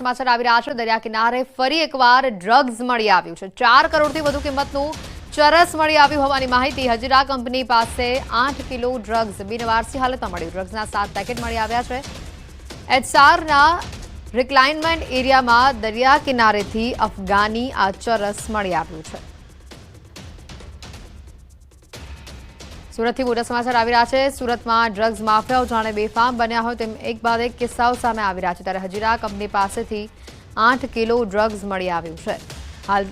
સમાચાર આવી રહ્યા છે। દરિયા કિનારે ફરી એકવાર ડ્રગ્સ મળી આવ્યું છે। 4 કરોડથી વધુ કિંમતનું ચરસ મળી આવ્યું હોવાની માહિતી। હજીરા કંપની પાસે 8 કિલો ડ્રગ્સ બિનવારસી હાલતમાં મળ્યું। ડ્રગ્સના 7 પેકેટ મળી આવ્યા છે। એચસારના રિક્લાઇનમેન્ટ એરિયામાં દરિયા કિનારેથી અફઘાની આ ચરસ મળી આવ્યું છે। સુરતથી મોટા સમાચાર આવી રહ્યા છે। સુરતમાં ડ્રગ્સ માફિયાઓ જાણે બેફામ બન્યા હોય તેમ એક બાદ એક કિસ્સાઓ સામે આવી રહ્યા છે। ત્યારે હજીરા કંપની પાસેથી 8 કિલો ડ્રગ્સ મળી આવ્યું છે। હાલ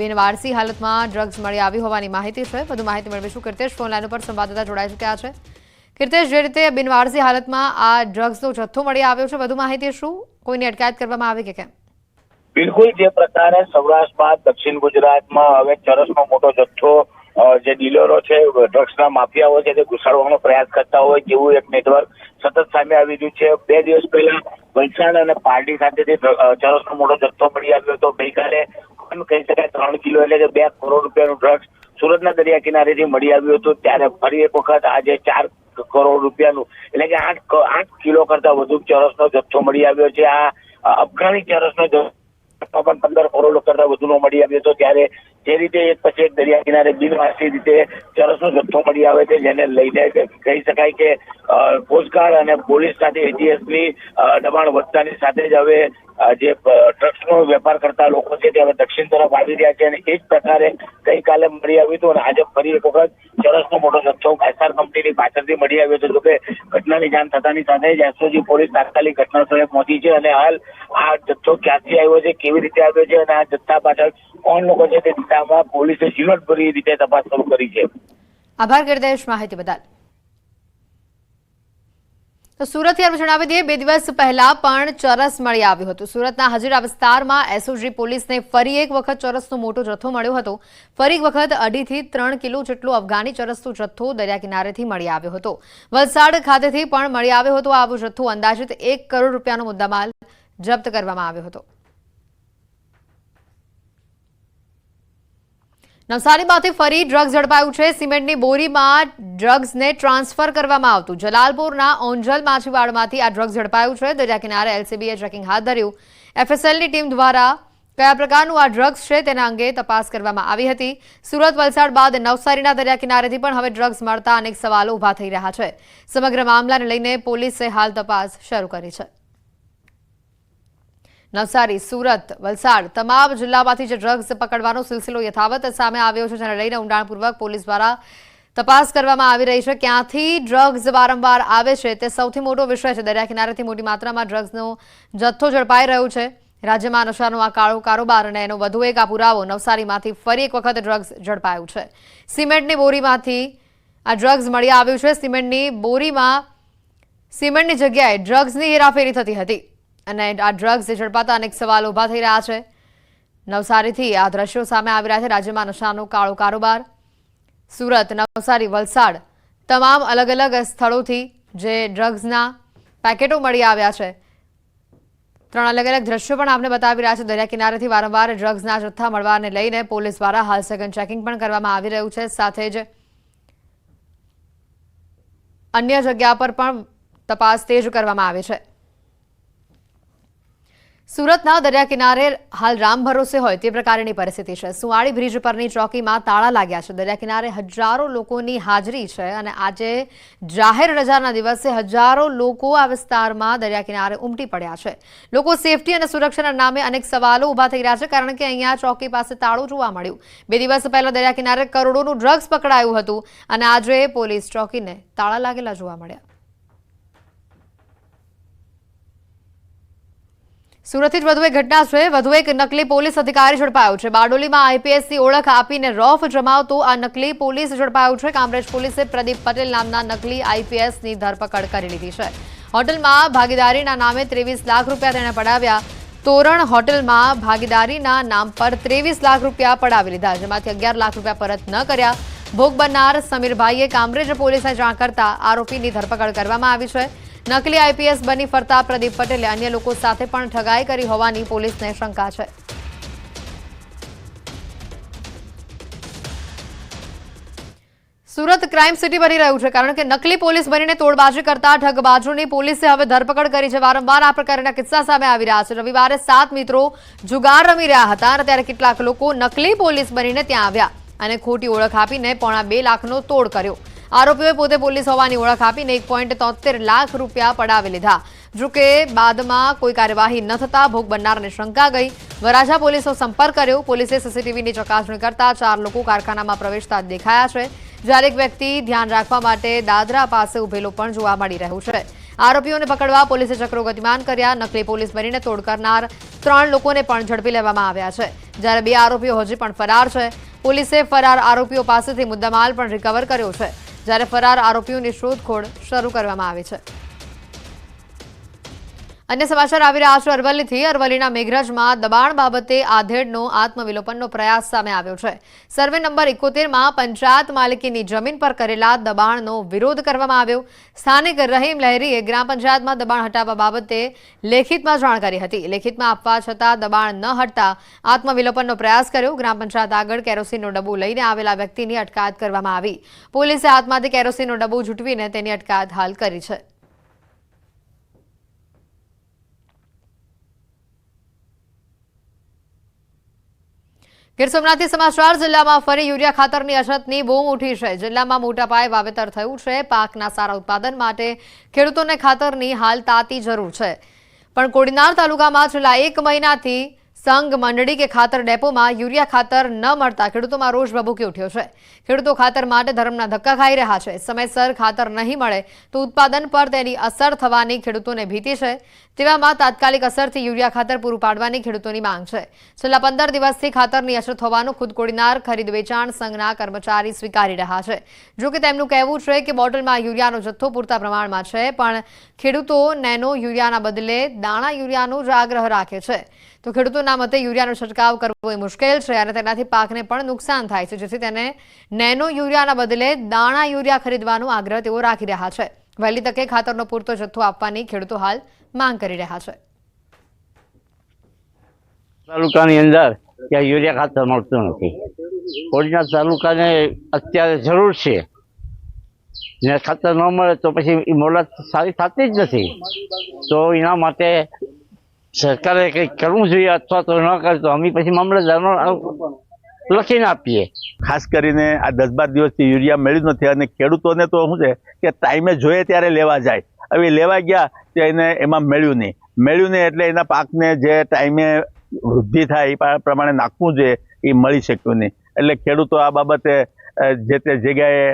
બિનવારસી હાલતમાં ડ્રગ્સ મળી આવી હોવાની માહિતી છે। વધુ માહિતી મેળવીશું। કીર્તેશ ફોન લાઈન ઉપર સંવાદદાતા જોડાઈ ચૂક્યા છે। કીર્તેશ, જે રીતે બિનવારસી હાલતમાં આ ડ્રગ્સનો જથ્થો મળી આવ્યો છે, વધુ માહિતી શું? કોઈની અટકાયત કરવામાં આવી કે કેમ? બિલકુલ, જે પ્રકારે સૌરાષ્ટ્ર બાદ દક્ષિણ ગુજરાતમાં હવે ચરસનો મોટો જથ્થો જે ડીલરો છે, ડ્રગ્સના માફિયાઓ છે, તે ઘુસાડવાનો પ્રયાસ કરતા હોય તેવું એક નેટવર્ક સતત સામે આવી રહ્યું છે। 2 દિવસ પહેલા વલસાડ અને પારડી ખાતેથી ચરસનો મોટો જથ્થો મળી આવ્યો હતો। ગઈકાલે કહી શકાય 3 કિલો એટલે કે 2 કરોડ રૂપિયાનું ડ્રગ્સ સુરતના દરિયા કિનારેથી મળી આવ્યું હતું। ત્યારે ફરી એક વખત આજે 4 કરોડ રૂપિયાનું એટલે કે 8 કિલો કરતા વધુ ચરસનો જથ્થો મળી આવ્યો છે। આ અફઘાની ચરસનો જથ્થો પણ 15 કરોડ કરતા વધુનો મળી આવ્યો હતો। ત્યારે જે રીતે એક પછી એક દરિયા કિનારે બિનવારસી રીતે ચરસનો જથ્થો મળી આવે છે, જેને લઈને કહી શકાય કે કોસ્ટગાર્ડ અને પોલીસ સાથે એટીએસની દબાણ વધતાની સાથે જ હવે જે ડ્રગ્સનો વેપાર કરતા લોકો છે તે હવે દક્ષિણ તરફ આવી રહ્યા છે। અને એ જ પ્રકારે ગઈકાલે મળી આવ્યું હતું અને આજે ફરી એક વખત ચરસનો મોટો જથ્થો એચઆર કંપનીની પાછળથી મળી આવ્યો છે। જોકે ઘટનાની જાણ થતાની સાથે જ એસઓજી પોલીસ તાત્કાલિક ઘટના સ્થળે પહોંચી છે અને હાલ આ જથ્થો ક્યાંથી આવ્યો છે, કેવી રીતે આવ્યો છે અને આ જથ્થા પાછળ કોણ લોકો છે તે દિશામાં પોલીસે ઝીણવટભરી રીતે તપાસ શરૂ કરી છે। આભાર કીર્તેશ માહિતી બદલ। તો સુરતથી આપણે જણાવી દઈએ, 2 દિવસ પહેલા પણ ચરસ મળી આવ્યું હતું। સુરતના હજીરા વિસ્તારમાં એસઓજી પોલીસને ફરી એક વખત ચરસનો મોટો જથ્થો મળ્યો હતો। ફરી એક વખત 2.5 થી 3 કિલો જેટલો અફઘાની ચરસનો જથ્થો દરિયા કિનારેથી મળી આવ્યો હતો। વલસાડ ખાતેથી પણ મળી આવ્યો હતો આવો જથ્થો। અંદાજિત 1 કરોડ રૂપિયાનો મુદ્દામાલ જપ્ત કરવામાં આવ્યો હતો। નવસારીમાંથી ફરી ડ્રગ્સ ઝડપાયું છે। સિમેન્ટની બોરીમાં ડ્રગ્સને ટ્રાન્સફર કરવામાં આવતું જલાલપુરના ઓંજલ માછીવાડમાંથી આ ડ્રગ્સ ઝડપાયું છે। દરિયા કિનારે એલસીબીએ ચેકિંગ હાથ ધર્યું। એફએસએલની ટીમ દ્વારા કયા પ્રકારનું આ ડ્રગ્સ છે તેના અંગે તપાસ કરવામાં આવી હતી। સુરત, વલસાડ બાદ નવસારીના દરિયા કિનારેથી પણ હવે ડ્રગ્સ મળતા અનેક સવાલો ઊભા થઈ રહ્યા છે। સમગ્ર મામલાને લઈને પોલીસે હાલ તપાસ શરૂ કરી છે। નવસારી, સુરત, વલસાડ તમામ જિલ્લામાંથી જે ડ્રગ્સ પકડવાનો સિલસિલો યથાવત સામે આવ્યો છે, જેને લઈને ઊંડાણપૂર્વક પોલીસ દ્વારા તપાસ કરવામાં આવી રહી છે। ક્યાંથી ડ્રગ્સ વારંવાર આવે છે તે સૌથી મોટો વિષય છે। દરિયા કિનારેથી મોટી માત્રામાં ડ્રગ્સનો જથ્થો ઝડપાઈ રહ્યો છે। રાજ્યમાં નશાનો આ કાળો કારોબાર અને એનો વધુ એક આ પુરાવો। નવસારીમાંથી ફરી એક વખત ડ્રગ્સ ઝડપાયું છે। સિમેન્ટની બોરીમાંથી આ ડ્રગ્સ મળી આવ્યું છે। સિમેન્ટની બોરીમાં સિમેન્ટની જગ્યાએ ડ્રગ્સની હેરાફેરી થતી હતી અને આ ડ્રગ્સ ઝડપાતા અનેક સવાલો ઊભા થઈ રહ્યા છે। નવસારીથી આ દ્રશ્યો સામે આવી રહ્યા છે। રાજ્યમાં નશાનો કાળો કારોબાર। સુરત, નવસારી, વલસાડ તમામ અલગ અલગ સ્થળોથી જે ડ્રગ્સના પેકેટો મળી આવ્યા છે। 3 અલગ અલગ દ્રશ્યો પણ આપને બતાવી રહ્યા છે। દરિયા કિનારેથી વારંવાર ડ્રગ્સના જથ્થા મળવાને લઈને પોલીસ દ્વારા હાલ સઘન ચેકિંગ પણ કરવામાં આવી રહ્યું છે। સાથે જ અન્ય જગ્યા પર પણ તપાસ તેજ કરવામાં આવી છે। સુરતના દરિયા કિનારે હાલ રામ ભરોસે હોય તે પ્રકારની પરિસ્થિતિ છે। સુવાડી બ્રિજ પરની ચોકીમાં તાળા લાગ્યા છે। દરિયા કિનારે હજારો લોકોની હાજરી છે અને આજે જાહેર રજાના દિવસે હજારો લોકો આ વિસ્તારમાં દરિયા કિનારે ઉમટી પડ્યા છે। લોકો સેફટી અને સુરક્ષાના નામે અનેક સવાલો ઊભા થઈ રહ્યા છે, કારણ કે અહીંયા ચોકી પાસે તાળું જોવા મળ્યું। 2 દિવસ પહેલા દરિયા કિનારે કરોડોનું ડ્રગ્સ પકડાયું હતું અને આજે પોલીસ ચોકીને તાળા લાગેલા જોવા મળ્યા। સુરતથી જ વધુ એક ઘટના છે। વધુ એક નકલી પોલીસ અધિકારી ઝડપાયો છે। બારડોલીમાં આઈપીએસની ઓળખ આપીને રોફ જમાવતો આ નકલી પોલીસ ઝડપાયો છે। કામરેજ પોલીસે પ્રદીપ પટેલ નામના નકલી આઈપીએસની ધરપકડ કરી લીધી છે। હોટલમાં ભાગીદારીના નામે 23 લાખ રૂપિયા તેણે પડાવ્યા। તોરણ હોટલમાં ભાગીદારીના નામ પર 23 લાખ રૂપિયા પડાવી લીધા, જેમાંથી 11 લાખ રૂપિયા પરત ન કર્યા। ભોગ બનનાર સમીરભાઈએ કામરેજ પોલીસને જાણ કરતા આરોપીની ધરપકડ કરવામાં આવી છે। નકલી આઈપીએસ બની ફરતા પ્રદીપ પટેલે અન્ય લોકો સાથે પણ ઠગાઈ કરી હોવાની પોલીસને શંકા છે। સુરત ક્રાઇમ સિટી બની રહ્યું છે, કારણ કે નકલી પોલીસ બનીને તોડબાજી કરતા ઠગબાજોની પોલીસે હવે ધરપકડ કરી છે। વારંવાર આ પ્રકારના કિસ્સા સામે આવી રહ્યા છે। રવિવારે 7 મિત્રો જુગાર રમી રહ્યા હતા અને ત્યારે કેટલાક લોકો નકલી પોલીસ બનીને ત્યાં આવ્યા અને ખોટી ઓળખ આપીને પોણા 2 લાખનો તોડ કર્યો। આરોપીઓએ પોતે પોલીસ હોવાની ઓળખ આપીને 1.73 લાખ રૂપિયા પડાવી લીધા। જોકે બાદમાં કોઈ કાર્યવાહી ન થતા ભોગ બનનારને શંકા ગઈ। વરાછા પોલીસનો સંપર્ક કર્યો। પોલીસે સીસીટીવીની ચકાસણી કરતા 4 લોકો કારખાનામાં પ્રવેશતા દેખાયા છે, જ્યારે એક વ્યક્તિ ધ્યાન રાખવા માટે દાદરા પાસે ઉભેલો પણ જોવા મળી રહ્યો છે। આરોપીઓને પકડવા પોલીસે ચક્રો ગતિમાન કર્યા। નકલી પોલીસ બનીને તોડ કરનાર 3 લોકોને પણ ઝડપી લેવામાં આવ્યા છે, જ્યારે 2 આરોપીઓ હજી પણ ફરાર છે। પોલીસે ફરાર આરોપીઓ પાસેથી મુદ્દામાલ પણ રિકવર કર્યો છે, જ્યારે ફરાર આરોપીઓની શોધખોળ શરૂ કરવામાં આવી છે। અન્ય સમાચાર આવી રહ્યા છે અરવલ્લીથી। અરવલ્લીના મેઘરજમાં દબાણ બાબતે આધેડનો આત્મવિલોપનનો પ્રયાસ સામે આવ્યો છે। સર્વે નંબર 71માં પંચાયત માલિકીની જમીન પર કરેલા દબાણનો વિરોધ કરવામાં આવ્યો। સ્થાનિક રહીમ લહેરીએ ગ્રામ પંચાયતમાં દબાણ હટાવવા બાબતે લેખિતમાં જાણ કરી હતી। લેખિતમાં આપવા છતાં દબાણ ન હટતા આત્મવિલોપનનો પ્રયાસ કર્યો। ગ્રામ પંચાયત આગળ કેરોસીનનો ડબ્બો લઈને આવેલા વ્યક્તિની અટકાયત કરવામાં આવી। પોલીસે હાથમાંથી કેરોસીનનો ડબ્બો ઝૂંટવીને તેની અટકાયત હાલ કરી છે। ગીર સોમનાથથી સમાચાર। જિલ્લામાં ફરી યુરિયા ખાતરની અછતની બૂમ ઉઠી છે। જિલ્લામાં મોટા પાયે વાવેતર થયું છે। પાકના સારા ઉત્પાદન માટે ખેડૂતોને ખાતરની હાલ તાતી જરૂર છે, પણ કોડીનાર તાલુકામાં છેલ્લા 1 મહિનાથી સંઘ મંડળી કે ખાતર ડેપોમાં યુરિયા ખાતર ન મળતા ખેડૂતોમાં રોષ ભભૂકી ઉઠ્યો છે। ખેડૂતો ખાતર માટે ધર્મના ધક્કા ખાઈ રહ્યા છે। સમયસર ખાતર નહીં મળે તો ઉત્પાદન પર તેની અસર થવાની ખેડૂતોને ભીતિ છે। તેવામાં તાત્કાલિક અસરથી યુરિયા ખાતર પૂરું પાડવાની ખેડૂતોની માંગ છે। છેલ્લા 15 દિવસથી ખાતરની અછત હોવાનું ખુદ કોડીનાર ખરીદ વેચાણ સંઘના કર્મચારી સ્વીકારી રહ્યા છે। જો કે તેમનું કહેવું છે કે બોટલમાં યુરિયાનો જથ્થો પૂરતા પ્રમાણમાં છે, પણ ખેડૂતો નેનો યુરિયાના બદલે દાણા યુરિયાનો જ આગ્રહ રાખે છે। તો ખેડૂતોના મતે યુરિયાનો છંટકાવ કરવો એ મુશ્કેલ છે અને તેનાથી પાકને પણ નુકસાન થાય છે, જેથી તેને નેનો યુરિયાના બદલે દાણા યુરિયા ખરીદવાનો આગ્રહ તેઓ રાખી રહ્યા છે। વહેલી તકે ખાતરનો પૂરતો જથ્થો આપવાની ખેડૂતો હાલ માંગ કરી રહ્યા છે। તાલુકાની અંદર ત્યાં યુરિયા ખાતર મળતું નથી। કોડીનાર તાલુકાને અત્યારે જરૂર છે ને ખાતર ન મળે તો પછી મોલત સારી થતી જ નથી। તો એના માટે સરકારે કંઈક કરવું જોઈએ, અથવા તો ન કરે તો અમે પછી મામલતદારનો લખીને આપીએ। ખાસ કરીને આ 10-12 દિવસથી યુરિયા મળ્યું નથી અને ખેડૂતોને તો શું છે કે ટાઈમે જોઈએ ત્યારે લેવા જાય। હવે લેવા ગયા તો એને એમાં મળ્યું નહીં એટલે એના પાકને જે ટાઈમે વૃદ્ધિ થાય એ પ્રમાણે નાખવું જોઈએ એ મળી શક્યું નહીં। એટલે ખેડૂતો આ બાબતે જે તે જગ્યાએ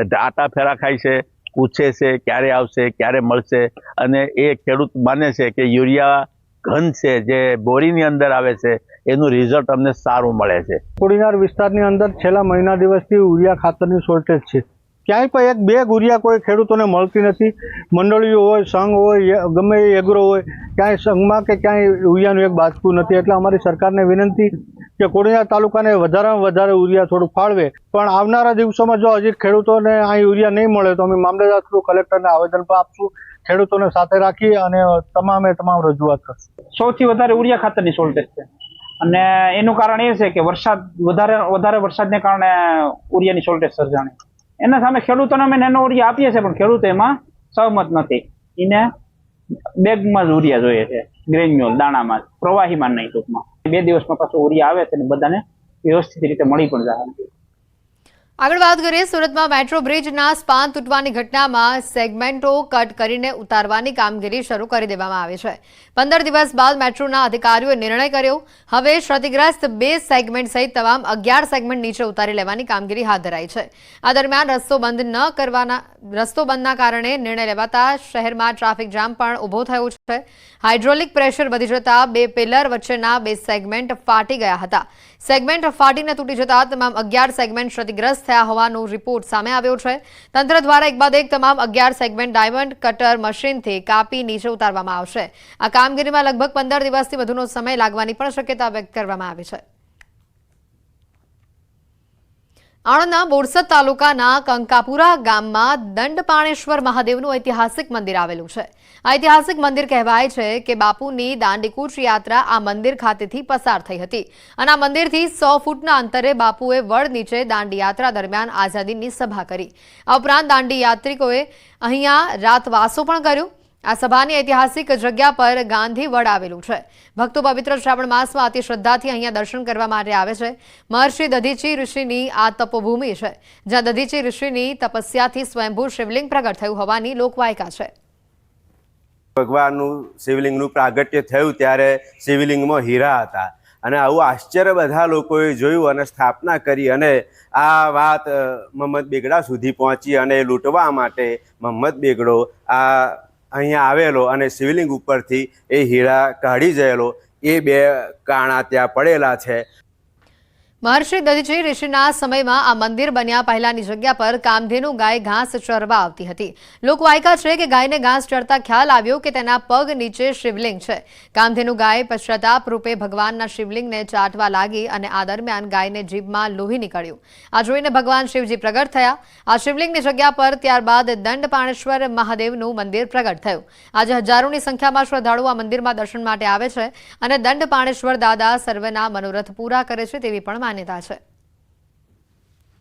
આટા ફેરા ખાય છે, પૂછે છે ક્યારે આવશે, ક્યારે મળશે, અને એ ખેડૂત માને છે કે યુરિયા ઘન છે જે બોરીની અંદર આવે છે એનું રિઝલ્ટ અમને સારું મળે છે। કોડીનાર વિસ્તારની અંદર છેલ્લા મહિના દિવસથી યુરિયા ખાતરની શોર્ટેજ છે। ક્યાંય પણ એક બેગ યુરિયા કોઈ ખેડૂતોને મળતી નથી। મંડળીઓ હોય, સંઘ હોય, ગમે એ એગ્રો હોય, ક્યાંય સંઘમાં કે ક્યાંય યુરિયાનું એક બાચકું નથી। એટલે અમારી સરકારને વિનંતી કે કોડીનાર તાલુકાને વધારેમાં વધારે યુરિયા થોડું ફાળવે, પણ આવનારા દિવસોમાં જો હજી ખેડૂતોને આ યુરિયા નહીં મળે તો અમે મામલતદાર થ્રુ કલેક્ટરને આવેદન પણ આપશું। ખેડૂતોને સાથે રાખી અને તમામ રજૂઆત કરશું। સૌથી વધારે યુરિયા ખાતરની શોર્ટેજ છે અને એનું કારણ એ છે કે વધારે વરસાદને કારણે યુરિયાની શોર્ટેજ સર્જાણી। એના સામે ખેડૂતોને અમે નેનો યુરિયા આપીએ છીએ, પણ ખેડૂતો એમાં સહમત નથી। એને બેગમાં જ યુરિયા જોઈએ છે, ગ્રેન્યુઅલ દાણામાં, પ્રવાહીમાં નહીં। ટૂંકમાં 2 દિવસમાં પાછું યુરિયા આવે છે અને બધાને વ્યવસ્થિત રીતે મળી પણ જાય। આગળ વાત કરીએ સુરતમાં મેટ્રો બ્રિજના સ્પાન તૂટવાની ઘટનામાં સેગમેન્ટો કટ કરીને ઉતારવાની કામગીરી શરૂ કરી દેવામાં આવી છે। 15 દિવસ બાદ મેટ્રોના અધિકારીઓએ નિર્ણય કર્યો। હવે ક્ષતિગ્રસ્ત 2 સેગમેન્ટ સહિત તમામ 11 સેગમેન્ટ નીચે ઉતારી લેવાની કામગીરી હાથ ધરાઈ છે। આ દરમિયાન રસ્તો બંધના કારણે નિર્ણય લેવાતા શહેરમાં ટ્રાફિક જામ પણ ઊભો થયો છે। હાઇડ્રોલિક પ્રેશર વધી જતા 2 પિલર વચ્ચેના 2 સેગમેન્ટ ફાટી ગયા હતા। સેગમેન્ટ ફાટીને તૂટી જતા તમામ 11 સેગમેન્ટ ક્ષતિગ્રસ્ત થયા હોવાનો રિપોર્ટ સામે આવ્યો છે। તંત્ર દ્વારા એક બાદ એક તમામ 11 સેગમેન્ટ ડાયમંડ કટર મશીનથી કાપી નીચે ઉતારવામાં આવશે। આ કામગીરીમાં લગભગ 15 દિવસથી વધુનો સમય લાગવાની પણ શક્યતા વ્યક્ત કરવામાં આવી છે। આણંદના બોરસદ તાલુકાના કંકાપુરા ગામમાં દંડપાણેશ્વર મહાદેવનું ઐતિહાસિક મંદિર આવેલું છે। ઐતિહાસિક મંદિર કહેવાય છે કે બાપુની દાંડીકૂચ યાત્રા આ મંદિર ખાતેથી પસાર થઈ હતી અને આ મંદિરથી 100 ફૂટના અંતરે બાપુએ વડ નીચે દાંડી યાત્રા દરમિયાન આઝાદીની સભા કરી. આ ઉપરાંત દાંડી યાત્રિકોએ અહીંયા રાતવાસો પણ કર્યું. આ સભાની ઐતિહાસિક જગ્યા પર ગાંધી વડ આવેલું છે. ભક્તો પવિત્ર શ્રાવણ માસમાં અતિ શ્રદ્ધાથી અહીંયા દર્શન કરવા માટે આવે છે. મહર્ષિ દધીચી ઋષિની આ તપોભૂમિ છે, જ્યાં દધીચી ઋષિની તપસ્યાથી સ્વયંભૂ શિવલિંગ પ્રગટ થયું હોવાની લોકવાયકા છે. ભગવાનનું શિવલિંગનું પ્રાગટ્ય થયું ત્યારે શિવલિંગમાં હીરા હતા અને આવું આશ્ચર્ય બધા લોકોએ જોયું અને સ્થાપના કરી અને આ વાત મોહમ્મદ બેગડા સુધી પહોંચી અને લૂંટવા માટે મોહમ્મદ બેગડો અહીંયા આવેલો અને શિવલિંગ ઉપરથી એ હીરા કાઢી ગયેલો. એ 2 કાણા ત્યાં પડેલા છે. મહર્ષિ દધીચી ઋષિના સમયમાં આ મંદિર બન્યા પહેલાની જગ્યા પર કામધેનુ ગાય ઘાસ ચરવા આવતી હતી. લોકવાયકા છે કે ગાયને ઘાસ ચરતા ખ્યાલ આવ્યો કે તેના પગ નીચે શિવલિંગ છે. કામધેનુ ગાય પશ્ચાતાપ રૂપે ભગવાનના શિવલિંગને ચાટવા લાગી અને આ દરમિયાન ગાયને જીભમાં લોહી નીકળ્યું. આ જોઈને ભગવાન શિવજી પ્રગટ થયા. આ શિવલિંગની જગ્યા પર ત્યારબાદ દંડપાણેશ્વર મહાદેવનું મંદિર પ્રગટ થયું. આજે હજારોની સંખ્યામાં શ્રદ્ધાળુઓ આ મંદિરમાં દર્શન માટે આવે છે અને દંડપાણેશ્વર દાદા સર્વના મનોરથ પૂરા કરે છે તેવી પણ માન્યતા છે.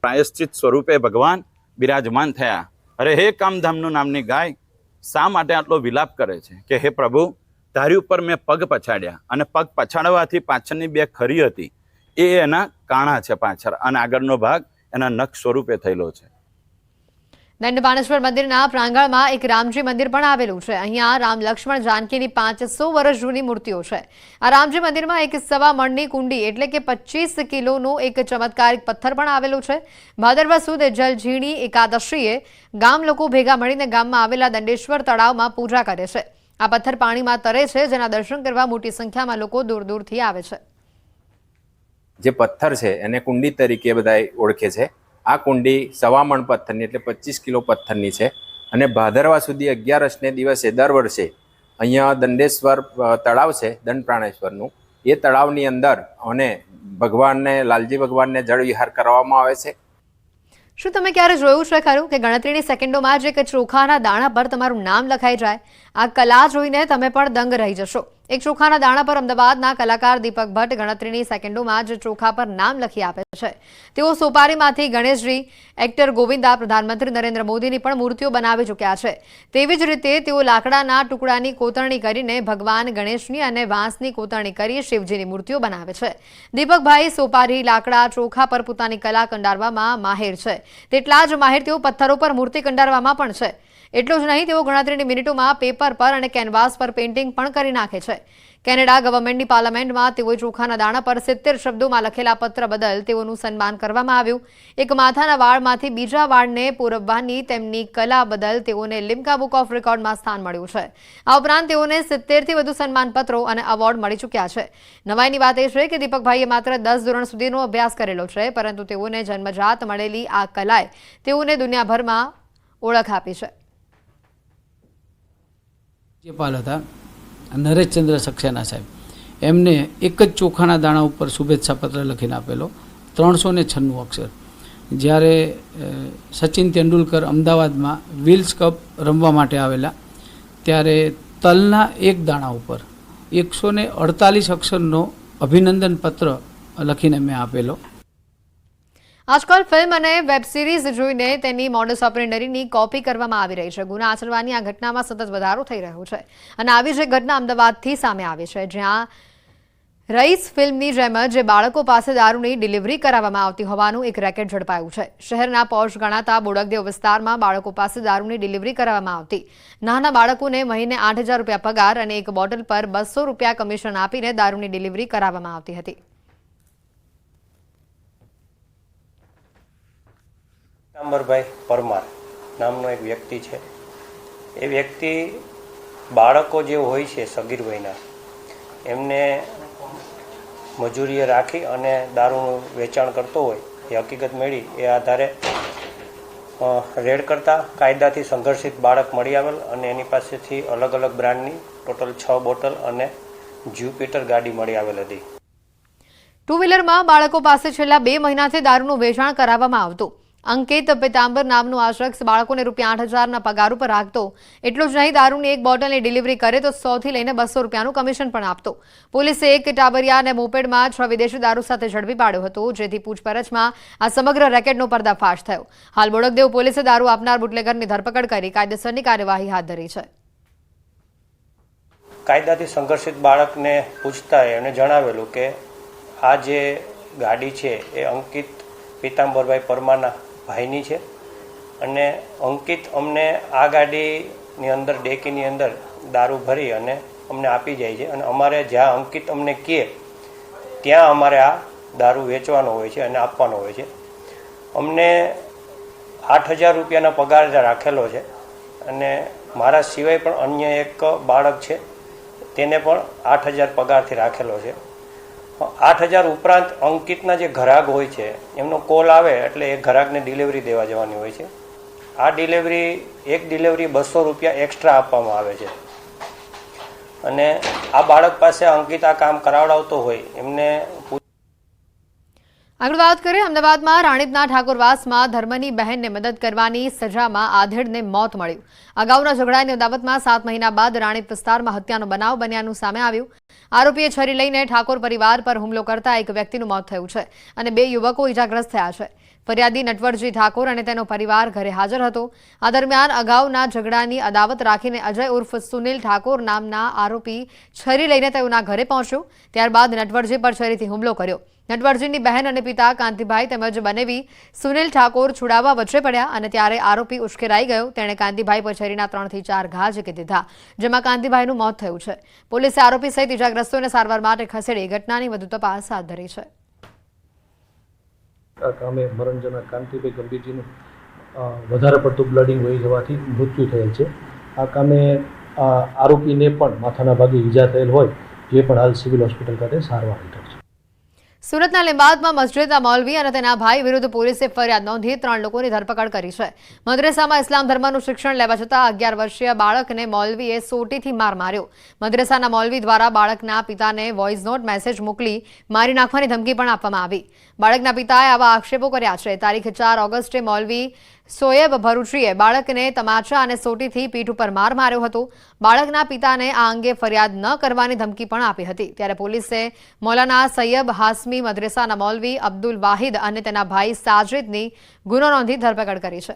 પ્રાયશ્ચિત સ્વરૂપે ભગવાન બિરાજમાન થયા. અરે હે કામધામનું નામની ગાય શા માટે આટલો વિલાપ કરે છે કે હે પ્રભુ, તારી ઉપર મેં પગ પછાડ્યા અને પગ પછાડવાથી પાછળની 2 ખરી હતી એ એના કાણા છે પાછળ અને આગળનો ભાગ એના નખ સ્વરૂપે થયેલો છે. દંડપાણેશ્વર મંદિરના પ્રાંગણમાં એક રામજી મંદિર પણ આવેલું છે. અહીંયા રામ લક્ષ્મણ જાનકીની 500 વર્ષ જૂની મૂર્તિઓ છે. આ રામજી મંદિરમાં એક 1.25 મણની કુંડી એટલે કે 25 કિલોનો એક ચમત્કારિક પથ્થર પણ આવેલો છે. ભાદરવા સુદ જલઝીણી એકાદશીએ ગામ લોકો ભેગા મળીને ગામમાં આવેલા દંડેશ્વર તળાવમાં પૂજા કરે છે. આ પથ્થર પાણીમાં તરે છે, જેના દર્શન કરવા મોટી સંખ્યામાં લોકો દૂર દૂરથી આવે છે. જે પથ્થર છે એને કુંડી તરીકે બધા ઓળખે છે. આ કુંડી 1.25 મણ પથ્થરની એટલે 25 કિલો પથ્થરની છે અને ભાદરવા સુધી 11 દિવસે દર વર્ષે અહીંયા દંડેશ્વર તળાવ છે દંડપ્રાણેશ્વરનું, એ તળાવની અંદર અને ભગવાનને લાલજી ભગવાનને જળ વિહાર કરવામાં આવે છે. શું તમે ક્યારે જોયું છે ખરું કે ગણતરીની સેકન્ડોમાં જ એક ચોખાના દાણા પર તમારું નામ લખાઈ જાય? આ કલા જોઈને તમે પણ દંગ રહી જશો. એક ચોખાના દાણા પર અમદાવાદના કલાકાર દીપક ભટ્ટ ગણતરીની સેકન્ડોમાં જ ચોખા પર નામ લખી આપે છે. તેઓ સોપારીમાંથી ગણેશજી, એક્ટર ગોવિંદા, પ્રધાનમંત્રી નરેન્દ્ર મોદીની પણ મૂર્તિઓ બનાવી ચૂક્યા છે. તેવી જ રીતે તેઓ લાકડાના ટુકડાની કોતરણી કરીને ભગવાન ગણેશની અને વાંસની કોતરણી કરી શિવજીની મૂર્તિઓ બનાવે છે. દીપકભાઈ સોપારી, લાકડા, ચોખા પર પોતાની કલા કંડારવામાં માહેર છે. તેટલા જ માહેર તેઓ પથ્થરો પર મૂર્તિ કંડારવામાં પણ છે. એટલું જ નહીં, તેઓ ગણતરીની મિનિટોમાં પેપર પર અને કેનવાસ પર પેઇન્ટિંગ પણ કરી નાખે છે. કેનેડા ગવર્મેન્ટની પાર્લામેન્ટમાં તેઓએ ચોખાના દાણા પર 70 શબ્દોમાં લખેલા પત્ર બદલ તેઓનું સન્માન કરવામાં આવ્યું. એક માથાના વાળમાંથી બીજા વાળને પૂરવવાની તેમની કલા બદલ તેઓને લિમ્કા બુક ઓફ રેકોર્ડમાં સ્થાન મળ્યું છે. આ ઉપરાંત તેઓને 70થી વધુ સન્માનપત્રો અને એવોર્ડ મળી ચૂક્યા છે. નવાઈની વાત એ છે કે દીપકભાઈએ માત્ર 10 ધોરણ સુધીનો અભ્યાસ કરેલો છે, પરંતુ તેઓને જન્મજાત મળેલી આ કલાએ તેઓને દુનિયાભરમાં ઓળખ આપી છે. રાજ્યપાલ હતા નરેશચંદ્ર સક્સેના સાહેબ, એમને એક જ ચોખાના દાણા ઉપર શુભેચ્છા પત્ર લખીને આપેલો, 396 અક્ષર. જ્યારે સચિન તેંડુલકર અમદાવાદમાં વિલ્સ કપ રમવા માટે આવેલા ત્યારે તલના એક દાણા ઉપર 148 અક્ષરનો અભિનંદન પત્ર લખીને મેં આપેલો. આજકાલ ફિલ્મ અને વેબ સિરીઝ જોઈને તેની મોડસ ઓપરેન્ડરીની કોપી કરવામાં આવી રહી છે. ગુના આચરવાની આ ઘટનામાં સતત વધારો થઈ રહ્યો છે અને આવી જ ઘટના અમદાવાદથી સામે આવી છે, જ્યાં રઈસ ફિલ્મની જેમ જ બાળકો પાસે દારૂની ડિલિવરી કરાવવામાં આવતી હોવાનું એક રેકેટ ઝડપાયું છે. શહેરના પોશ ગણાતા બોડકદેવ વિસ્તારમાં બાળકો પાસે દારૂની ડિલિવરી કરાવવામાં આવતી. નાના બાળકોને મહિને 8,000 રૂપિયા પગાર અને એક બોટલ પર 200 રૂપિયા કમિશન આપીને દારૂની ડિલિવરી કરાવવામાં આવતી હતી. પીતાંબરભાઈ પરમાર નામનો એક વ્યક્તિ છે. એ વ્યક્તિ બાળકો જે હોય છે સગીર વયના, એમને મજૂરીએ રાખી અને દારૂનું વેચાણ કરતો હોય એ હકીકત મળી. એ આધારે રેડ કરતા કાયદાથી સંઘર્ષિત બાળક મળી આવેલ અને એની પાસેથી અલગ અલગ બ્રાન્ડની ટોટલ 6 બોટલ અને જ્યુપિટર ગાડી મળી આવેલ હતી. ટુ વ્હીલરમાં બાળકો પાસે છેલ્લા 2 મહિનાથી દારૂનું વેચાણ કરાવવામાં આવતું. અંકિત પિતાંબર નામનો આ શખ્સ બાળકોને ₹8,000ના પગાર ઉપર રાખતો. એટલું જ નહીં, દારૂની એક બોટલની ડિલિવરી કરે તો 100 થી લઈને 200 રૂપિયાનું કમિશન પણ આપતો. પોલીસે એક ટાબરિયા અને મોપેડમાં 6 વિદેશી દારૂ સાથે ઝડપી પાડ્યો હતો, જેથી પૂછપરછમાં આ સમગ્ર રેકેટનો પર્દાફાશ થયો. હાલ બોડકદેવ પોલીસે દારૂ આપનાર બુટલેગરની ધરપકડ કરી કાયદેસરની કાર્યવાહી હાથ ધરી છે. કાયદાથી સંઘર્ષિત બાળકને પૂછતા એણે જણાવેલું કે આ જે ગાડી છે એ અંકિત પીતાંબરભાઈ પરમારના ભાઈની છે અને અંકિત અમને આ ગાડીની અંદર ડેકીની અંદર દારૂ ભરી અને અમને આપી જાય છે અને અમારે જ્યાં અંકિત અમને કહે ત્યાં અમારે આ દારૂ વેચવાનો હોય છે અને આપવાનો હોય છે. અમને 8,000 રૂપિયાનો પગાર રાખેલો છે અને મારા સિવાય પણ અન્ય એક બાળક છે તેને પણ 8,000 પગારથી રાખેલો છે. 8,000 ઉપરાંત અંકિતના જે ગ્રાહક હોય છે એમનો કોલ આવે એટલે એ ગ્રાહકને ડિલિવરી દેવા જવાની હોય છે. આ એક ડિલિવરી 200 રૂપિયા એક્સ્ટ્રા આપવામાં આવે છે અને આ બાળક પાસે અંકિત આ કામ કરાવડાવતો હોય એમને. આગળ વાત કરીએ અમદાવાદમાં રાણીપના ઠાકોરવાસમાં ધર્મની બહેનને મદદ કરવાની સજામાં આધેડને મોત મળ્યું. અગાઉના ઝઘડાની અદાવતમાં 7 મહિના બાદ રાણીપ વિસ્તારમાં હત્યાનો બનાવ બન્યાનું સામે આવ્યું. આરોપીએ છરી લઈને ઠાકોર પરિવાર પર હુમલો કરતા એક વ્યક્તિનું મોત થયું છે અને 2 યુવકો ઇજાગ્રસ્ત થયા છે. ફરિયાદી નટવરજી ઠાકોર અને તેનો પરિવાર ઘરે હાજર હતો. આ દરમિયાન અગાઉના ઝઘડાની અદાવત રાખીને અજય ઉર્ફ સુનિલ ઠાકોર નામના આરોપી છરી લઈને તેઓના ઘરે પહોંચ્યો. ત્યારબાદ નટવરજી પર છરીથી હુમલો કર્યો. નટવરજીની બહેન અને પિતા કાંતિભાઈ તેમજ બનેવી સુનિલ ઠાકોર છુડાવવા વચ્ચે પડ્યા અને ત્યારે આરોપી ઉશ્કેરાઈ ગયો. તેણે કાંતિભાઈ પર છરીના 3 થી 4 ઘા ઝીકી દીધા, જેમાં કાંતિભાઈનું મોત થયું છે. પોલીસે આરોપી સહિત ઇજાગ્રસ્તોને સારવાર માટે ખસેડી ઘટનાની વધુ તપાસ હાથ ધરી છે. આ કામે મરણજનક કાંતિભાઈ ગંભીરજીનું વધારે પડતું બ્લડિંગ હોઈ જવાથી મૃત્યુ થયેલ છે. આ કામે આરોપીને પણ માથાના ભાગે ઈજા થયેલ હોય, જે પણ હાલ સિવિલ હોસ્પિટલ ખાતે સારવાર હેઠળ છે. સુરતના લીંબાદમાં મસ્જિદના મૌલવી અને તેના ભાઈ વિરુદ્ધ પોલીસે ફરિયાદ નોંધી 3 લોકોની ધરપકડ કરી છે. મદ્રેસામાં ઇસ્લામ ધર્મનું શિક્ષણ લેવા જતા 11 વર્ષીય બાળકને મૌલવીએ સોટીથી માર માર્યો. મદ્રેસાના મૌલવી દ્વારા બાળકના પિતાને વોઇસ નોટ મેસેજ મોકલી મારી નાખવાની ધમકી પણ આપવામાં આવી. બાળકના પિતાએ આવા આક્ષેપો કર્યા છે. તારીખ 4 ઓગસ્ટે મૌલવી સોએબ ભરૂચીએ બાળકને તમાચા અને સોટીથી પીઠ ઉપર માર માર્યો હતો. બાળકના પિતાને આ અંગે ફરિયાદ ન કરવાની ધમકી પણ આપી હતી. ત્યારે પોલીસે મૌલાના સૈયબ હાસમી મદ્રેસાના મૌલવી અબ્દુલ વાહિદ અને તેના ભાઈ સાજિદની ગુનો નોંધી ધરપકડ કરી છે.